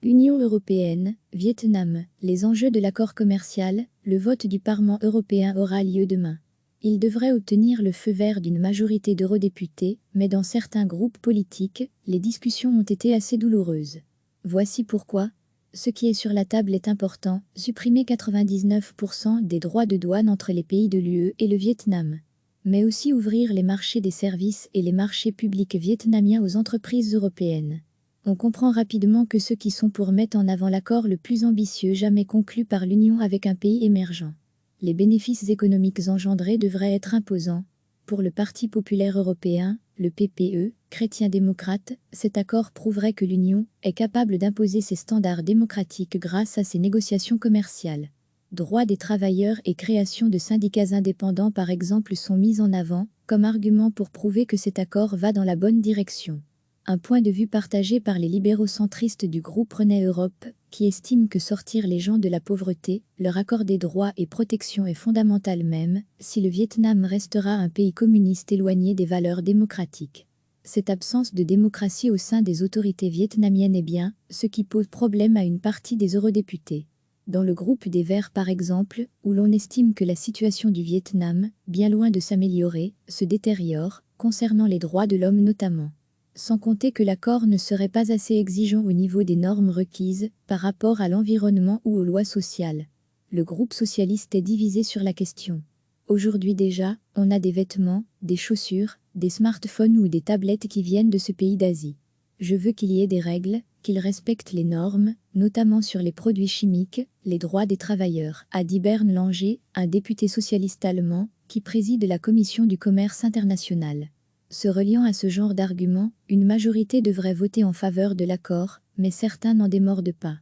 Union européenne, Vietnam, les enjeux de l'accord commercial, le vote du Parlement européen aura lieu demain. Il devrait obtenir le feu vert d'une majorité d'eurodéputés, mais dans certains groupes politiques, les discussions ont été assez douloureuses. Voici pourquoi. Ce qui est sur la table est important, supprimer 99% des droits de douane entre les pays de l'UE et le Vietnam. Mais aussi ouvrir les marchés des services et les marchés publics vietnamiens aux entreprises européennes. On comprend rapidement que ceux qui sont pour mettre en avant l'accord le plus ambitieux jamais conclu par l'Union avec un pays émergent. Les bénéfices économiques engendrés devraient être imposants. Pour le Parti populaire européen, le PPE, chrétien-démocrate, cet accord prouverait que l'Union est capable d'imposer ses standards démocratiques grâce à ses négociations commerciales. Droits des travailleurs et création de syndicats indépendants par exemple sont mis en avant comme argument pour prouver que cet accord va dans la bonne direction. Un point de vue partagé par les libéraux centristes du groupe Renaissance Europe, qui estiment que sortir les gens de la pauvreté, leur accorder droits et protection est fondamental même si le Vietnam restera un pays communiste éloigné des valeurs démocratiques. Cette absence de démocratie au sein des autorités vietnamiennes est bien ce qui pose problème à une partie des eurodéputés. Dans le groupe des Verts par exemple, où l'on estime que la situation du Vietnam, bien loin de s'améliorer, se détériore, concernant les droits de l'homme notamment. Sans compter que l'accord ne serait pas assez exigeant au niveau des normes requises par rapport à l'environnement ou aux lois sociales. Le groupe socialiste est divisé sur la question. Aujourd'hui déjà, on a des vêtements, des chaussures, des smartphones ou des tablettes qui viennent de ce pays d'Asie. Je veux qu'il y ait des règles, qu'ils respectent les normes, notamment sur les produits chimiques, les droits des travailleurs, a dit Bernd Langer, un député socialiste allemand, qui préside la commission du commerce international. Se reliant à ce genre d'arguments, une majorité devrait voter en faveur de l'accord, mais certains n'en démordent pas.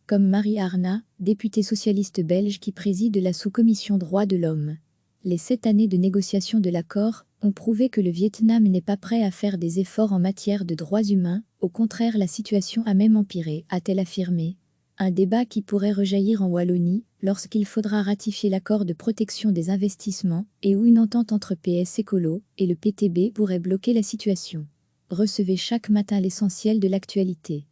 Comme Marie Arna, députée socialiste belge qui préside la sous-commission droits de l'homme. Les 7 années de négociation de l'accord ont prouvé que le Vietnam n'est pas prêt à faire des efforts en matière de droits humains, au contraire la situation a même empiré, a-t-elle affirmé. Un débat qui pourrait rejaillir en Wallonie, lorsqu'il faudra ratifier l'accord de protection des investissements, et où une entente entre PS Écolo et le PTB pourrait bloquer la situation. Recevez chaque matin l'essentiel de l'actualité.